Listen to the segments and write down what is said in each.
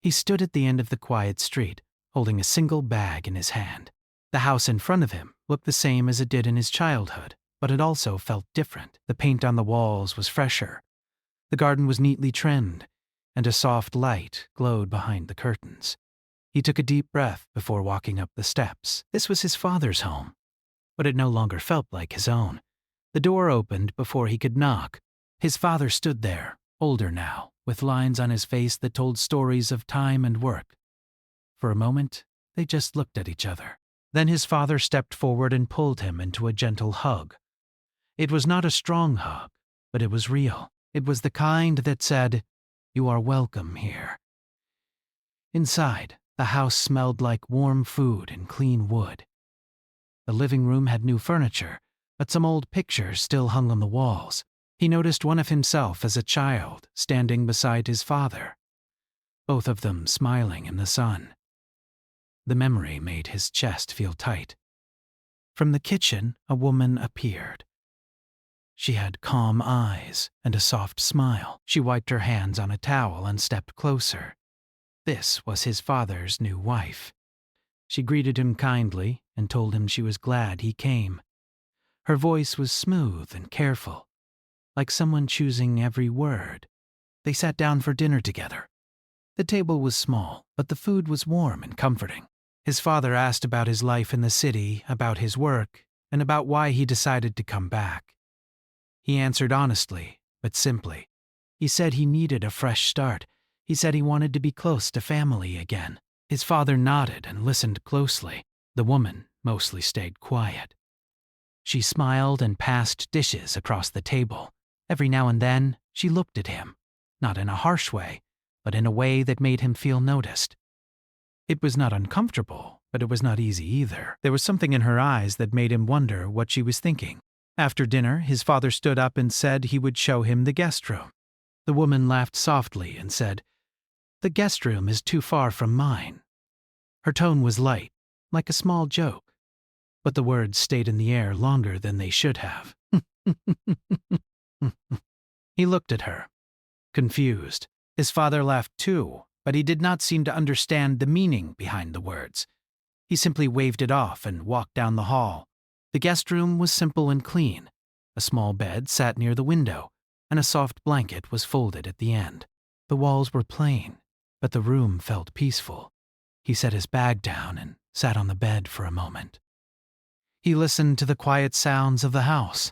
He stood at the end of the quiet street, holding a single bag in his hand. The house in front of him looked the same as it did in his childhood, but it also felt different. The paint on the walls was fresher. The garden was neatly trimmed, and a soft light glowed behind the curtains. He took a deep breath before walking up the steps. This was his father's home, but it no longer felt like his own. The door opened before he could knock. His father stood there, older now, with lines on his face that told stories of time and work. For a moment, they just looked at each other. Then his father stepped forward and pulled him into a gentle hug. It was not a strong hug, but it was real. It was the kind that said, "You are welcome here." Inside, the house smelled like warm food and clean wood. The living room had new furniture, but some old pictures still hung on the walls. He noticed one of himself as a child, standing beside his father, both of them smiling in the sun. The memory made his chest feel tight. From the kitchen, a woman appeared. She had calm eyes and a soft smile. She wiped her hands on a towel and stepped closer. This was his father's new wife. She greeted him kindly and told him she was glad he came. Her voice was smooth and careful, like someone choosing every word. They sat down for dinner together. The table was small, but the food was warm and comforting. His father asked about his life in the city, about his work, and about why he decided to come back. He answered honestly, but simply. He said he needed a fresh start. He said he wanted to be close to family again. His father nodded and listened closely. The woman mostly stayed quiet. She smiled and passed dishes across the table. Every now and then, she looked at him, not in a harsh way, but in a way that made him feel noticed. It was not uncomfortable, but it was not easy either. There was something in her eyes that made him wonder what she was thinking. After dinner, his father stood up and said he would show him the guest room. The woman laughed softly and said, "The guest room is too far from mine." Her tone was light, like a small joke, but the words stayed in the air longer than they should have. He looked at her, confused. His father laughed too, but he did not seem to understand the meaning behind the words. He simply waved it off and walked down the hall. The guest room was simple and clean. A small bed sat near the window, and a soft blanket was folded at the end. The walls were plain, but the room felt peaceful. He set his bag down and sat on the bed for a moment. He listened to the quiet sounds of the house.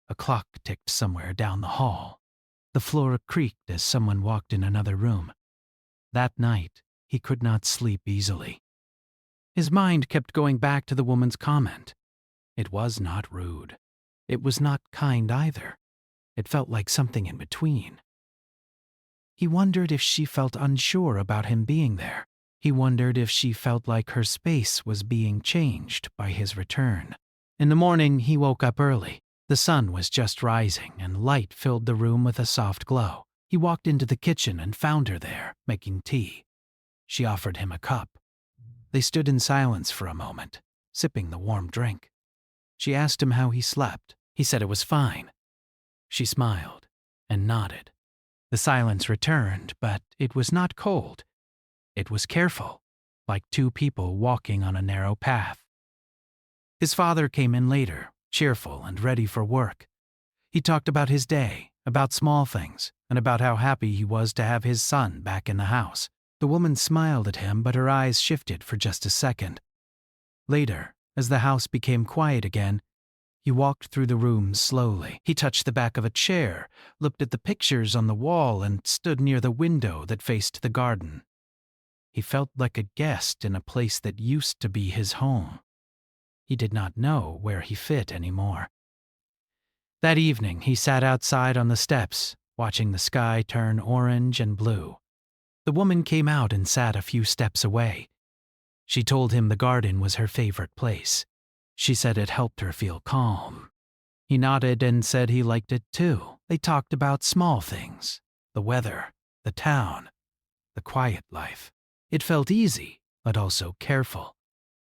A clock ticked somewhere down the hall. The floor creaked as someone walked in another room. That night, he could not sleep easily. His mind kept going back to the woman's comment. It was not rude. It was not kind either. It felt like something in between. He wondered if she felt unsure about him being there. He wondered if she felt like her space was being changed by his return. In the morning, he woke up early. The sun was just rising, and light filled the room with a soft glow. He walked into the kitchen and found her there, making tea. She offered him a cup. They stood in silence for a moment, sipping the warm drink. She asked him how he slept. He said it was fine. She smiled and nodded. The silence returned, but it was not cold. It was careful, like two people walking on a narrow path. His father came in later, cheerful and ready for work. He talked about his day, about small things, and about how happy he was to have his son back in the house. The woman smiled at him, but her eyes shifted for just a second. Later, as the house became quiet again, he walked through the room slowly. He touched the back of a chair, looked at the pictures on the wall, and stood near the window that faced the garden. He felt like a guest in a place that used to be his home. He did not know where he fit anymore. That evening, he sat outside on the steps, watching the sky turn orange and blue. The woman came out and sat a few steps away. She told him the garden was her favorite place. She said it helped her feel calm. He nodded and said he liked it too. They talked about small things, the weather, the town, the quiet life. It felt easy, but also careful.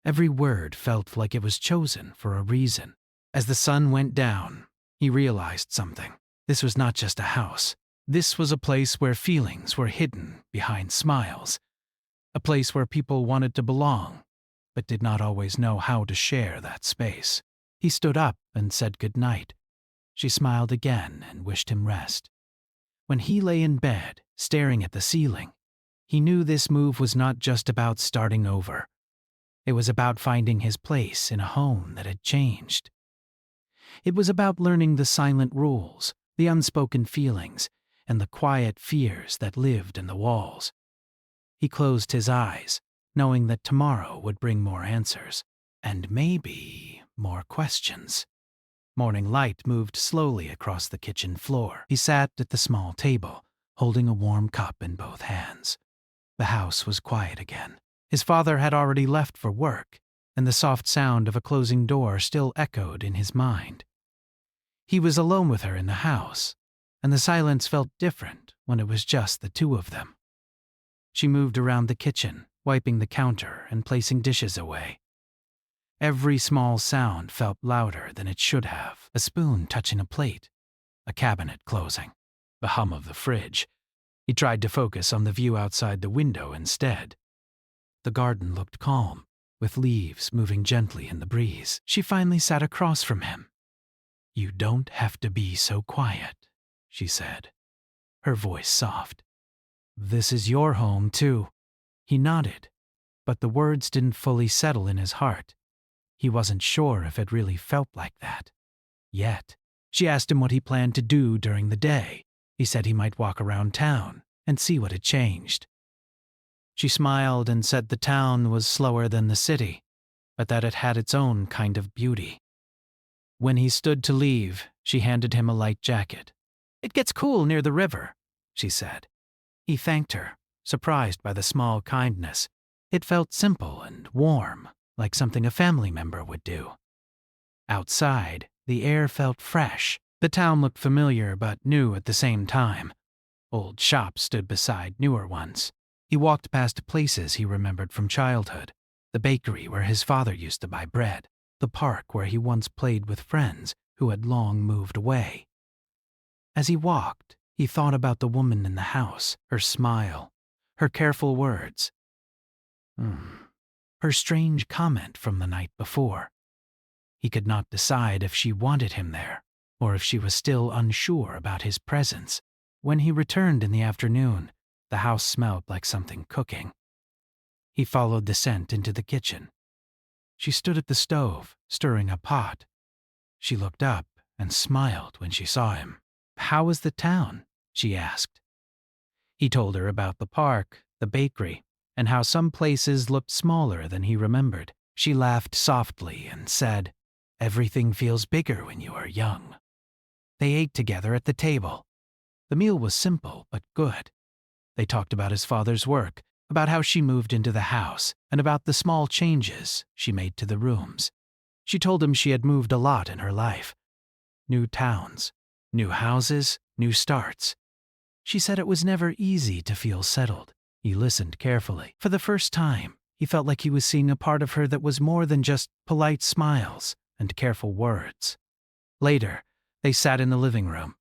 Every word felt like it was chosen for a reason. As the sun went down, he realized something. This was not just a house. This was a place where feelings were hidden behind smiles, a place where people wanted to belong, but did not always know how to share that space. He stood up and said goodnight. She smiled again and wished him rest. When he lay in bed, staring at the ceiling, he knew this move was not just about starting over. It was about finding his place in a home that had changed. It was about learning the silent rules, the unspoken feelings, and the quiet fears that lived in the walls. He closed his eyes, knowing that tomorrow would bring more answers, and maybe more questions. Morning light moved slowly across the kitchen floor. He sat at the small table, holding a warm cup in both hands. The house was quiet again. His father had already left for work, and the soft sound of a closing door still echoed in his mind. He was alone with her in the house, and the silence felt different when it was just the two of them. She moved around the kitchen, wiping the counter and placing dishes away. Every small sound felt louder than it should have. A spoon touching a plate, a cabinet closing, the hum of the fridge. He tried to focus on the view outside the window instead. The garden looked calm, with leaves moving gently in the breeze. She finally sat across from him. "You don't have to be so quiet," she said, her voice soft. "This is your home, too." He nodded, but the words didn't fully settle in his heart. He wasn't sure if it really felt like that. Yet. She asked him what he planned to do during the day. He said he might walk around town and see what had changed. She smiled and said the town was slower than the city, but that it had its own kind of beauty. When he stood to leave, she handed him a light jacket. "It gets cool near the river," she said. He thanked her, surprised by the small kindness. It felt simple and warm, like something a family member would do. Outside, the air felt fresh. The town looked familiar but new at the same time. Old shops stood beside newer ones. He walked past places he remembered from childhood. The bakery where his father used to buy bread. The park where he once played with friends who had long moved away. As he walked, he thought about the woman in the house, her smile, her careful words. Her strange comment from the night before. He could not decide if she wanted him there, or if she was still unsure about his presence. When he returned in the afternoon, the house smelled like something cooking. He followed the scent into the kitchen. She stood at the stove, stirring a pot. She looked up and smiled when she saw him. "How was the town?" she asked. He told her about the park, the bakery, and how some places looked smaller than he remembered. She laughed softly and said, "Everything feels bigger when you are young." They ate together at the table. The meal was simple but good. They talked about his father's work, about how she moved into the house, and about the small changes she made to the rooms. She told him she had moved a lot in her life. New towns, new houses, new starts. She said it was never easy to feel settled. He listened carefully. For the first time, he felt like he was seeing a part of her that was more than just polite smiles and careful words. Later, they sat in the living room.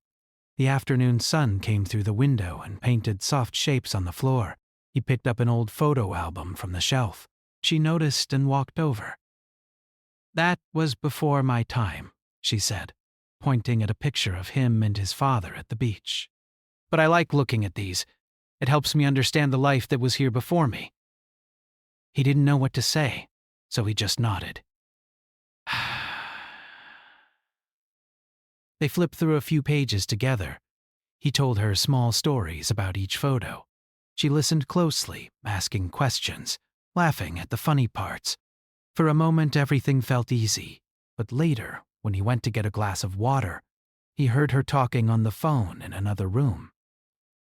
The afternoon sun came through the window and painted soft shapes on the floor. He picked up an old photo album from the shelf. She noticed and walked over. "That was before my time," she said, pointing at a picture of him and his father at the beach. "But I like looking at these. It helps me understand the life that was here before me." He didn't know what to say, so he just nodded. They flipped through a few pages together. He told her small stories about each photo. She listened closely, asking questions, laughing at the funny parts. For a moment, everything felt easy, but later, when he went to get a glass of water, he heard her talking on the phone in another room.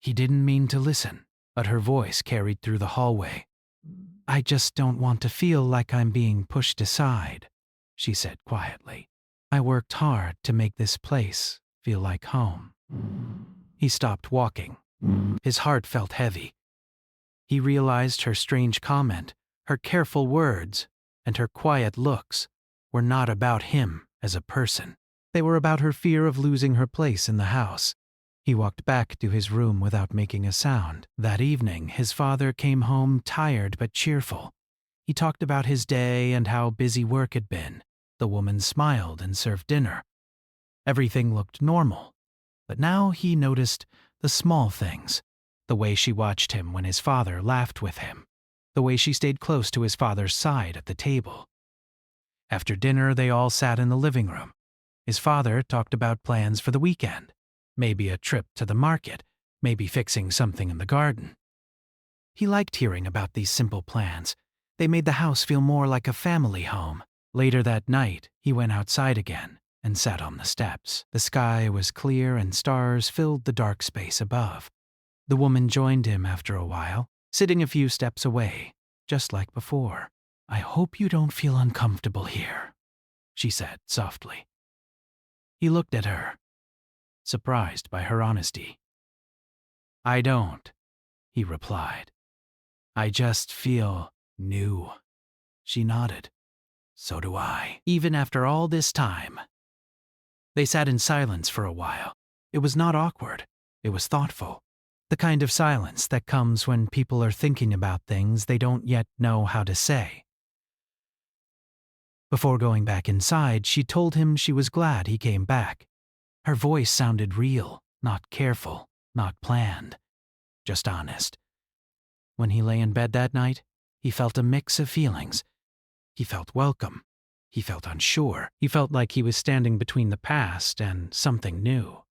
He didn't mean to listen, but her voice carried through the hallway. "I just don't want to feel like I'm being pushed aside," she said quietly. "I worked hard to make this place feel like home." He stopped walking. His heart felt heavy. He realized her strange comment, her careful words, and her quiet looks were not about him as a person. They were about her fear of losing her place in the house. He walked back to his room without making a sound. That evening, his father came home tired but cheerful. He talked about his day and how busy work had been. The woman smiled and served dinner. Everything looked normal, but now he noticed the small things. The way she watched him when his father laughed with him. The way she stayed close to his father's side at the table. After dinner, they all sat in the living room. His father talked about plans for the weekend. Maybe a trip to the market, maybe fixing something in the garden. He liked hearing about these simple plans. They made the house feel more like a family home. Later that night, he went outside again and sat on the steps. The sky was clear and stars filled the dark space above. The woman joined him after a while, sitting a few steps away, just like before. "I hope you don't feel uncomfortable here," she said softly. He looked at her, surprised by her honesty. "I don't," he replied. "I just feel new." She nodded. "So do I." Even after all this time. They sat in silence for a while. It was not awkward. It was thoughtful. The kind of silence that comes when people are thinking about things they don't yet know how to say. Before going back inside, she told him she was glad he came back. Her voice sounded real, not careful, not planned, just honest. When he lay in bed that night, he felt a mix of feelings. He felt welcome. He felt unsure. He felt like he was standing between the past and something new.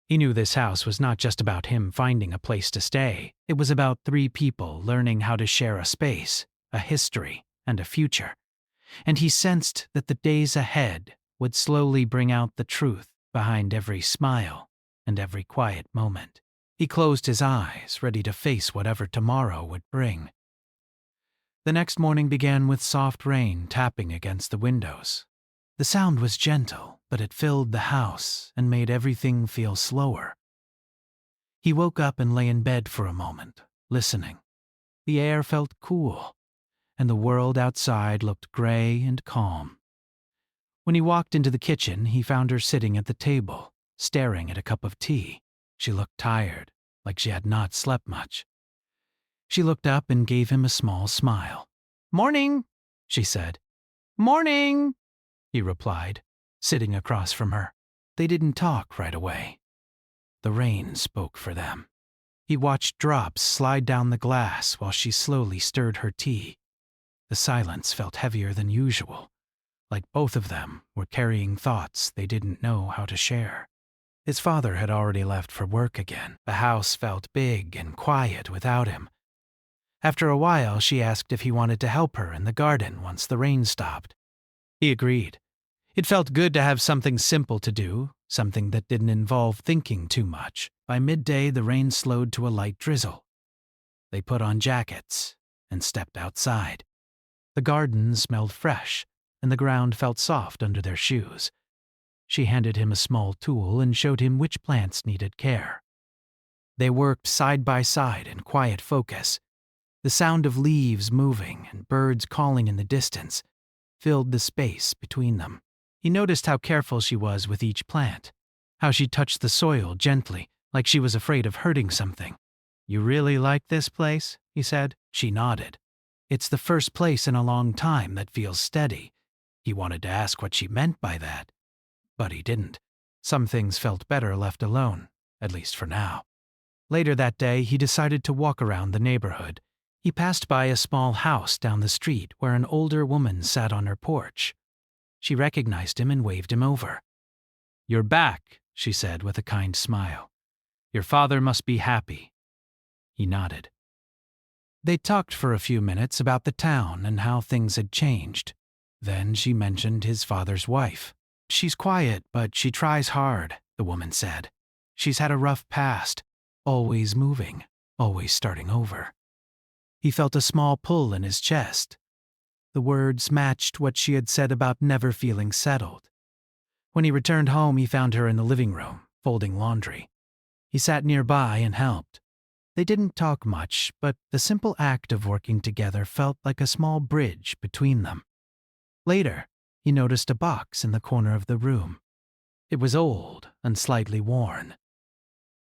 He knew this house was not just about him finding a place to stay. It was about 3 people learning how to share a space, a history, and a future. And he sensed that the days ahead would slowly bring out the truth behind every smile and every quiet moment. He closed his eyes, ready to face whatever tomorrow would bring. The next morning began with soft rain tapping against the windows. The sound was gentle, but it filled the house and made everything feel slower. He woke up and lay in bed for a moment, listening. The air felt cool, and the world outside looked gray and calm. When he walked into the kitchen, he found her sitting at the table, staring at a cup of tea. She looked tired, like she had not slept much. She looked up and gave him a small smile. "Morning," she said. "Morning," he replied, sitting across from her. They didn't talk right away. The rain spoke for them. He watched drops slide down the glass while she slowly stirred her tea. The silence felt heavier than usual, like both of them were carrying thoughts they didn't know how to share. His father had already left for work again. The house felt big and quiet without him. After a while, she asked if he wanted to help her in the garden once the rain stopped. He agreed. It felt good to have something simple to do, something that didn't involve thinking too much. By midday, the rain slowed to a light drizzle. They put on jackets and stepped outside. The garden smelled fresh, and the ground felt soft under their shoes. She handed him a small tool and showed him which plants needed care. They worked side by side in quiet focus. The sound of leaves moving and birds calling in the distance filled the space between them. He noticed how careful she was with each plant, how she touched the soil gently, like she was afraid of hurting something. "You really like this place?" he said. She nodded. "It's the first place in a long time that feels steady." He wanted to ask what she meant by that, but he didn't. Some things felt better left alone, at least for now. Later that day, he decided to walk around the neighborhood. He passed by a small house down the street where an older woman sat on her porch. She recognized him and waved him over. "You're back," she said with a kind smile. "Your father must be happy." He nodded. They talked for a few minutes about the town and how things had changed. Then she mentioned his father's wife. "She's quiet, but she tries hard," the woman said. "She's had a rough past, always moving, always starting over." He felt a small pull in his chest. The words matched what she had said about never feeling settled. When he returned home, he found her in the living room, folding laundry. He sat nearby and helped. They didn't talk much, but the simple act of working together felt like a small bridge between them. Later, he noticed a box in the corner of the room. It was old and slightly worn.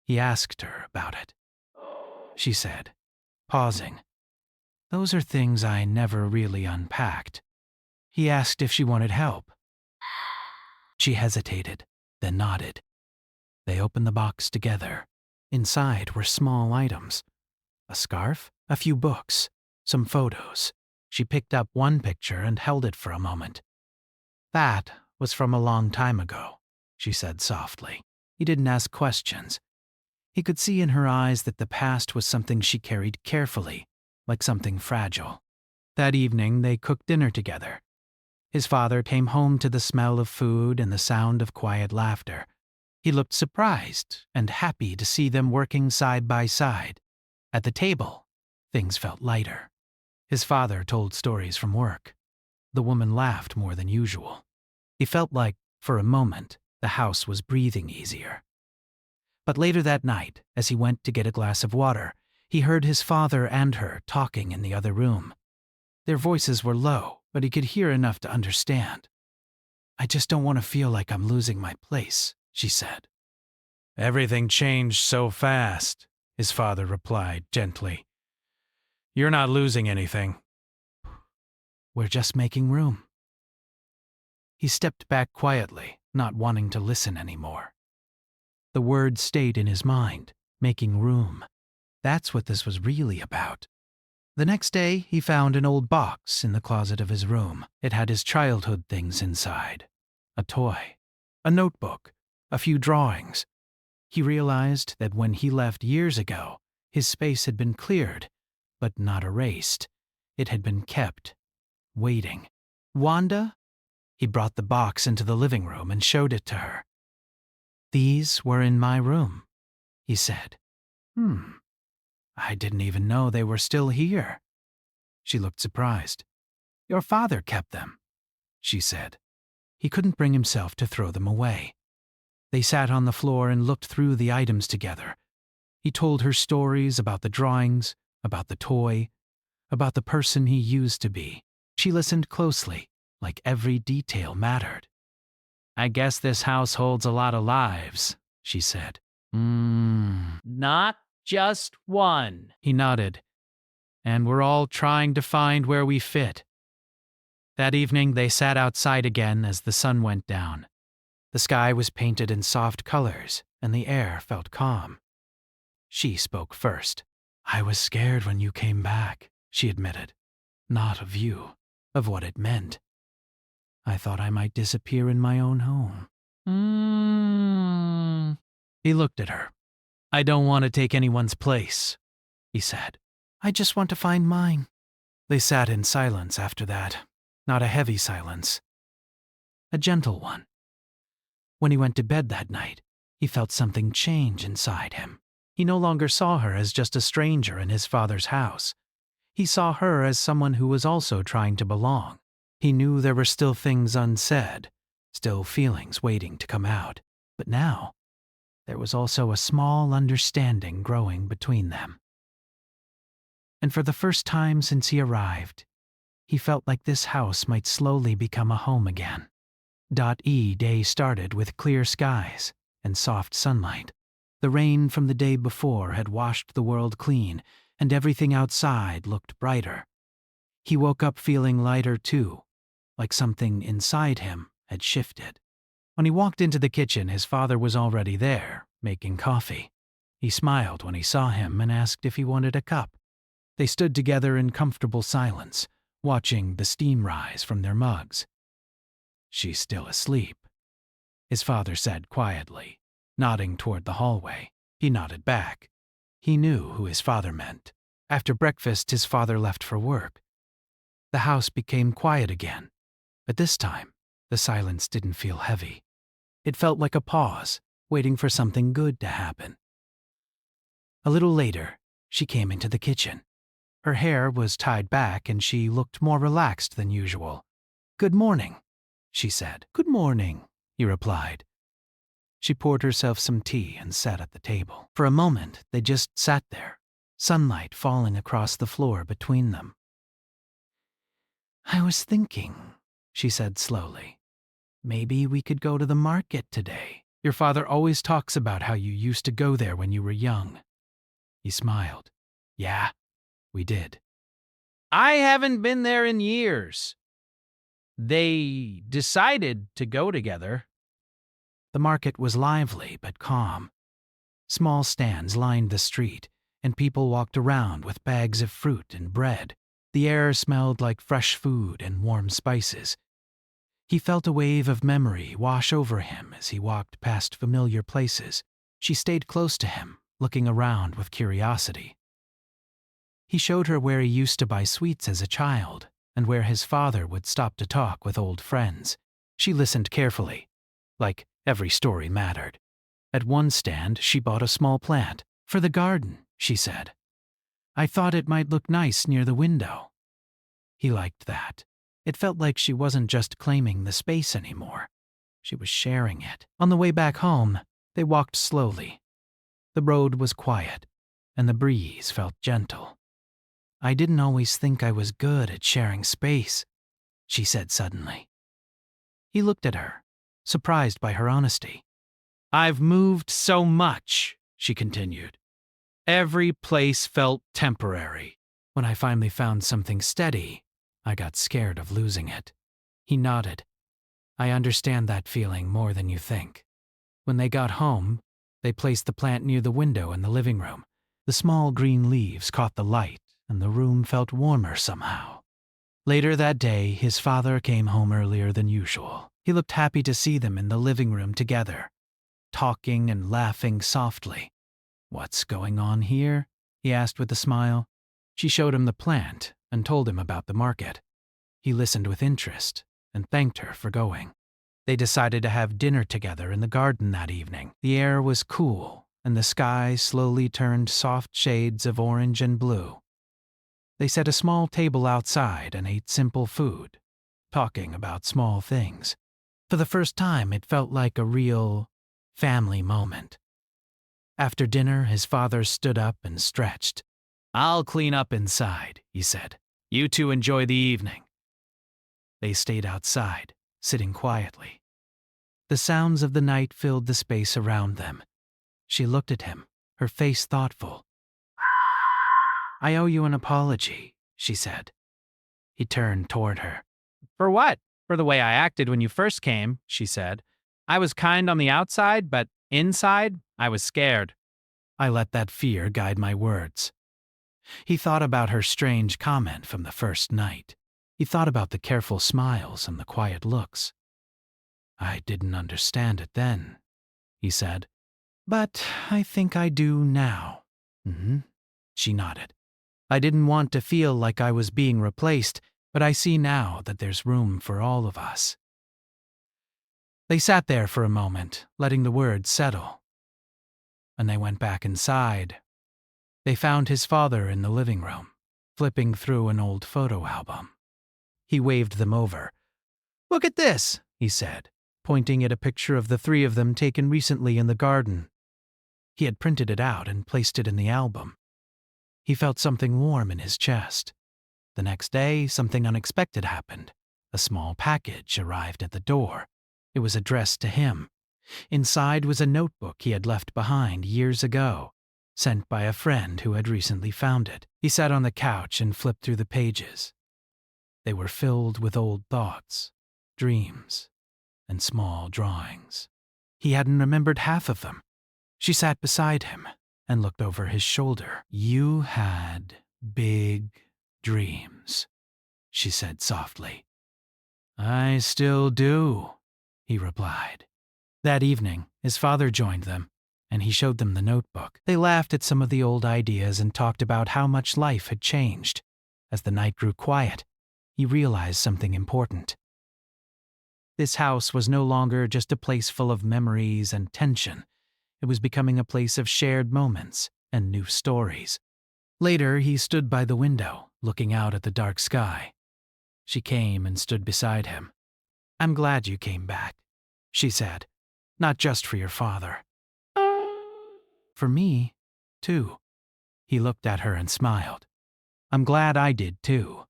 He asked her about it. She said, pausing, "Those are things I never really unpacked." He asked if she wanted help. She hesitated, then nodded. They opened the box together. Inside were small items: a scarf, a few books, some photos. She picked up one picture and held it for a moment. "That was from a long time ago," she said softly. He didn't ask questions. He could see in her eyes that the past was something she carried carefully, like something fragile. That evening, they cooked dinner together. His father came home to the smell of food and the sound of quiet laughter. He looked surprised and happy to see them working side by side. At the table, things felt lighter. His father told stories from work. The woman laughed more than usual. He felt like, for a moment, the house was breathing easier. But later that night, as he went to get a glass of water, he heard his father and her talking in the other room. Their voices were low, but he could hear enough to understand. "I just don't want to feel like I'm losing my place," she said. "Everything changed so fast," his father replied gently. "You're not losing anything. We're just making room." He stepped back quietly, not wanting to listen anymore. The word stayed in his mind, making room. That's what this was really about. The next day, he found an old box in the closet of his room. It had his childhood things inside: a toy, a notebook, a few drawings. He realized that when he left years ago, his space had been cleared, but not erased. It had been kept, waiting. "Wanda?" He brought the box into the living room and showed it to her. "These were in my room," he said. I didn't even know they were still here." She looked surprised. "Your father kept them," she said. He couldn't bring himself to throw them away. They sat on the floor and looked through the items together. He told her stories about the drawings, about the toy, about the person he used to be. She listened closely, like every detail mattered. "I guess this house holds a lot of lives," she said. "Not just one," he nodded. "And we're all trying to find where we fit." That evening, they sat outside again as the sun went down. The sky was painted in soft colors, and the air felt calm. She spoke first. "I was scared when you came back," she admitted. "Not of you, of what it meant. I thought I might disappear in my own home." He looked at her. "I don't want to take anyone's place," he said. "I just want to find mine." They sat in silence after that. Not a heavy silence. A gentle one. When he went to bed that night, he felt something change inside him. He no longer saw her as just a stranger in his father's house. He saw her as someone who was also trying to belong. He knew there were still things unsaid, still feelings waiting to come out. But now, there was also a small understanding growing between them. And for the first time since he arrived, he felt like this house might slowly become a home again. Day started with clear skies and soft sunlight. The rain from the day before had washed the world clean, and everything outside looked brighter. He woke up feeling lighter too, like something inside him had shifted. When he walked into the kitchen, his father was already there, making coffee. He smiled when he saw him and asked if he wanted a cup. They stood together in comfortable silence, watching the steam rise from their mugs. "She's still asleep," his father said quietly, nodding toward the hallway. He nodded back. He knew who his father meant. After breakfast, his father left for work. The house became quiet again, but this time, the silence didn't feel heavy. It felt like a pause, waiting for something good to happen. A little later, she came into the kitchen. Her hair was tied back and she looked more relaxed than usual. "Good morning," she said. "Good morning," he replied. She poured herself some tea and sat at the table. For a moment, they just sat there, sunlight falling across the floor between them. "I was thinking," she said slowly, "maybe we could go to the market today." Your father always talks about how you used to go there when you were young." He smiled. "Yeah, we did." "I haven't been there in years." They decided to go together. The market was lively but calm. Small stands lined the street, and people walked around with bags of fruit and bread. The air smelled like fresh food and warm spices. He felt a wave of memory wash over him as he walked past familiar places. She stayed close to him, looking around with curiosity. He showed her where he used to buy sweets as a child, and where his father would stop to talk with old friends. She listened carefully, like every story mattered. At one stand, she bought a small plant. "For the garden," she said. "I thought it might look nice near the window." He liked that. It felt like she wasn't just claiming the space anymore. She was sharing it. On the way back home, they walked slowly. The road was quiet, and the breeze felt gentle. "I didn't always think I was good at sharing space," she said suddenly. He looked at her, surprised by her honesty. "I've moved so much," she continued. "Every place felt temporary. When I finally found something steady, I got scared of losing it." He nodded. "I understand that feeling more than you think." When they got home, they placed the plant near the window in the living room. The small green leaves caught the light, and the room felt warmer somehow. Later that day, his father came home earlier than usual. He looked happy to see them in the living room together, talking and laughing softly. "What's going on here?" he asked with a smile. She showed him the plant and told him about the market. He listened with interest and thanked her for going. They decided to have dinner together in the garden that evening. The air was cool, and the sky slowly turned soft shades of orange and blue. They set a small table outside and ate simple food, talking about small things. For the first time, it felt like a real family moment. After dinner, his father stood up and stretched. "I'll clean up inside," he said. "You two enjoy the evening." They stayed outside, sitting quietly. The sounds of the night filled the space around them. She looked at him, her face thoughtful. "I owe you an apology," she said. He turned toward her. "For what?" "For the way I acted when you first came," she said. "I was kind on the outside, but inside, I was scared." "I let that fear guide my words." He thought about her strange comment from the first night. He thought about the careful smiles and the quiet looks. "I didn't understand it then," he said. "But I think I do now." She nodded. "I didn't want to feel like I was being replaced, but I see now that there's room for all of us." They sat there for a moment, letting the words settle. And they went back inside. They found his father in the living room, flipping through an old photo album. He waved them over. "Look at this," he said, pointing at a picture of the three of them taken recently in the garden. He had printed it out and placed it in the album. He felt something warm in his chest. The next day, something unexpected happened. A small package arrived at the door. It was addressed to him. Inside was a notebook he had left behind years ago, sent by a friend who had recently found it. He sat on the couch and flipped through the pages. They were filled with old thoughts, dreams, and small drawings. He hadn't remembered half of them. She sat beside him and looked over his shoulder. "You had big dreams," she said softly. "I still do," he replied. That evening, his father joined them, and he showed them the notebook. They laughed at some of the old ideas and talked about how much life had changed. As the night grew quiet, he realized something important. This house was no longer just a place full of memories and tension. It was becoming a place of shared moments and new stories. Later, he stood by the window, looking out at the dark sky. She came and stood beside him. "I'm glad you came back," she said. "Not just for your father. For me, too." He looked at her and smiled. "I'm glad I did, too."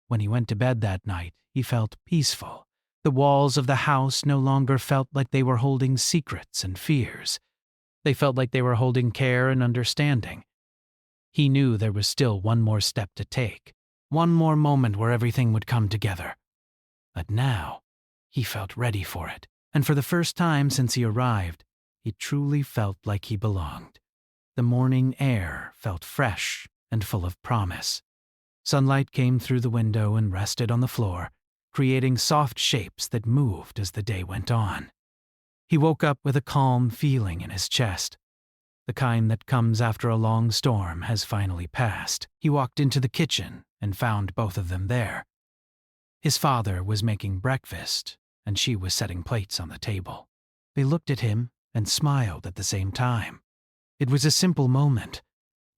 When he went to bed that night, he felt peaceful, The walls of the house no longer felt like they were holding secrets and fears. They felt like they were holding care and understanding. He knew there was still one more step to take, one more moment where everything would come together. But now, he felt ready for it, and for the first time since he arrived, he truly felt like he belonged. The morning air felt fresh and full of promise. Sunlight came through the window and rested on the floor, creating soft shapes that moved as the day went on. He woke up with a calm feeling in his chest. The kind that comes after a long storm has finally passed. He walked into the kitchen and found both of them there. His father was making breakfast, and she was setting plates on the table. They looked at him and smiled at the same time. It was a simple moment,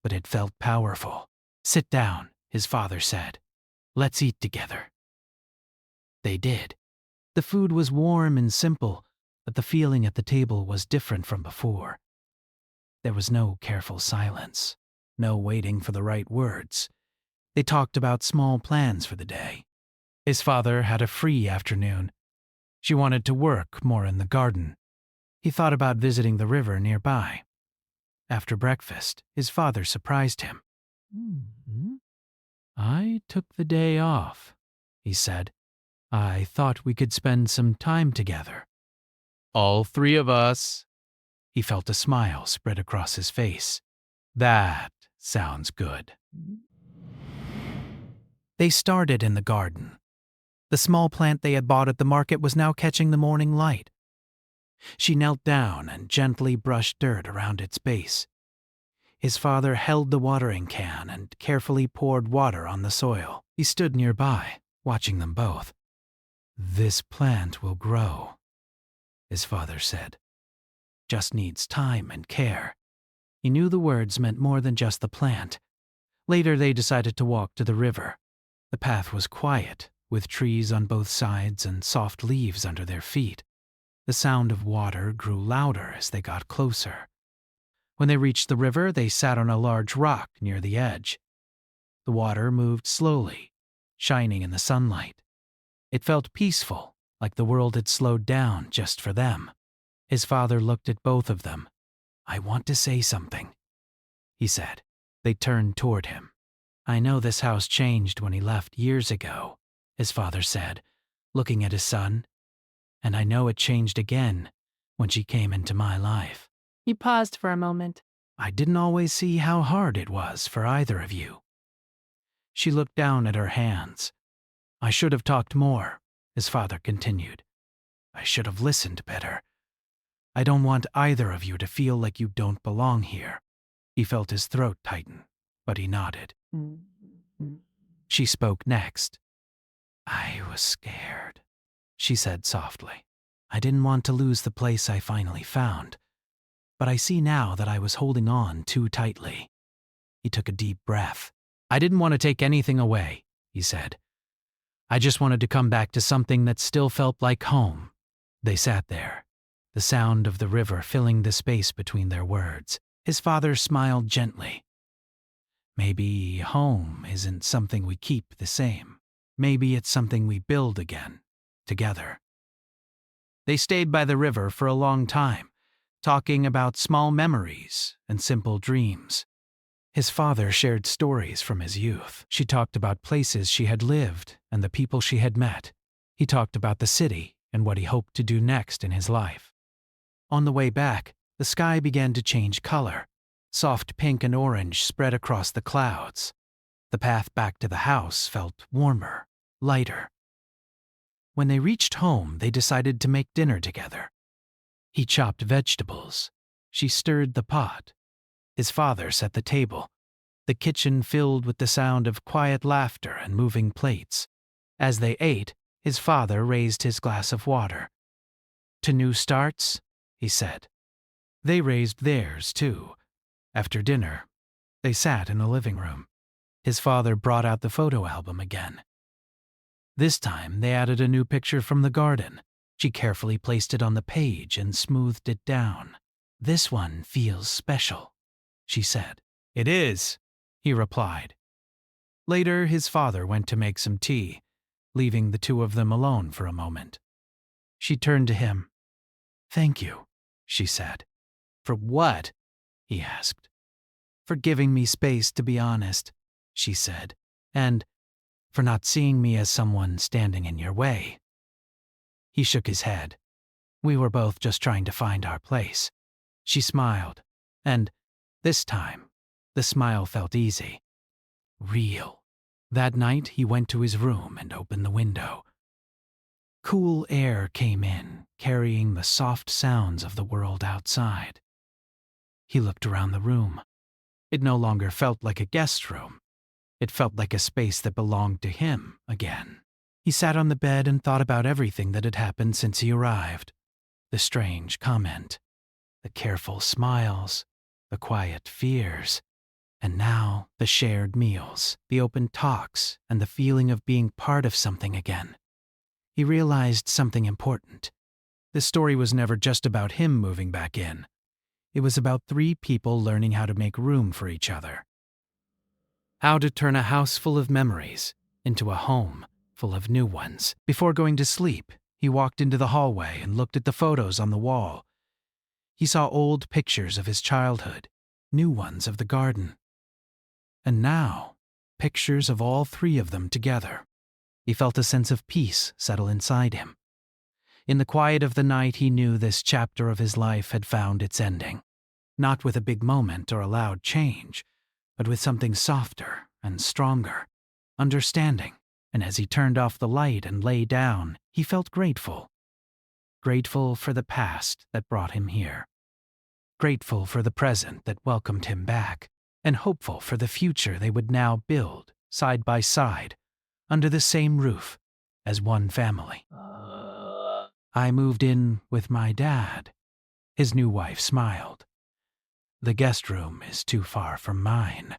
but it felt powerful. "Sit down," his father said. "Let's eat together." They did. The food was warm and simple, but the feeling at the table was different from before. There was no careful silence, no waiting for the right words. They talked about small plans for the day. His father had a free afternoon. She wanted to work more in the garden. He thought about visiting the river nearby. After breakfast, his father surprised him. "I took the day off," he said. "I thought we could spend some time together." "All three of us." He felt a smile spread across his face. "That sounds good." They started in the garden. The small plant they had bought at the market was now catching the morning light. She knelt down and gently brushed dirt around its base. His father held the watering can and carefully poured water on the soil. He stood nearby, watching them both. "This plant will grow," his father said. "Just needs time and care." He knew the words meant more than just the plant. Later they decided to walk to the river. The path was quiet, with trees on both sides and soft leaves under their feet. The sound of water grew louder as they got closer. When they reached the river, they sat on a large rock near the edge. The water moved slowly, shining in the sunlight. It felt peaceful, like the world had slowed down just for them. His father looked at both of them. "I want to say something," he said. They turned toward him. "I know this house changed when he left years ago," his father said, looking at his son. "And I know it changed again when she came into my life." He paused for a moment. "I didn't always see how hard it was for either of you." She looked down at her hands. "I should have talked more," his father continued. "I should have listened better. I don't want either of you to feel like you don't belong here." He felt his throat tighten, but he nodded. She spoke next. "I was scared," she said softly. "I didn't want to lose the place I finally found. But I see now that I was holding on too tightly." He took a deep breath. "I didn't want to take anything away," he said. "I just wanted to come back to something that still felt like home." They sat there, the sound of the river filling the space between their words. His father smiled gently. "Maybe home isn't something we keep the same. Maybe it's something we build again, together." They stayed by the river for a long time, talking about small memories and simple dreams. His father shared stories from his youth. She talked about places she had lived and the people she had met. He talked about the city and what he hoped to do next in his life. On the way back, the sky began to change color. Soft pink and orange spread across the clouds. The path back to the house felt warmer, lighter. When they reached home, they decided to make dinner together. He chopped vegetables. She stirred the pot. His father set the table. The kitchen filled with the sound of quiet laughter and moving plates. As they ate, his father raised his glass of water. "To new starts," he said. They raised theirs, too. After dinner, they sat in the living room. His father brought out the photo album again. This time, they added a new picture from the garden. She carefully placed it on the page and smoothed it down. "This one feels special," she said. "It is," he replied. Later, his father went to make some tea, leaving the two of them alone for a moment. She turned to him. "Thank you," she said. "For what?" he asked. "For giving me space to be honest," she said, "and for not seeing me as someone standing in your way." He shook his head. "We were both just trying to find our place." She smiled, and this time, the smile felt easy. Real. That night, he went to his room and opened the window. Cool air came in, carrying the soft sounds of the world outside. He looked around the room. It no longer felt like a guest room. It felt like a space that belonged to him again. He sat on the bed and thought about everything that had happened since he arrived. The strange comment, the careful smiles, the quiet fears, and now the shared meals, the open talks, and the feeling of being part of something again. He realized something important. This story was never just about him moving back in. It was about three people learning how to make room for each other. How to turn a house full of memories into a home full of new ones. Before going to sleep, he walked into the hallway and looked at the photos on the wall. He saw old pictures of his childhood, new ones of the garden. And now, pictures of all three of them together. He felt a sense of peace settle inside him. In the quiet of the night, he knew this chapter of his life had found its ending. Not with a big moment or a loud change, but with something softer and stronger, understanding. And as he turned off the light and lay down, he felt grateful. Grateful for the past that brought him here. Grateful for the present that welcomed him back. And hopeful for the future they would now build, side by side, under the same roof, as one family. "I moved in with my dad," his new wife smiled. "The guest room is too far from mine."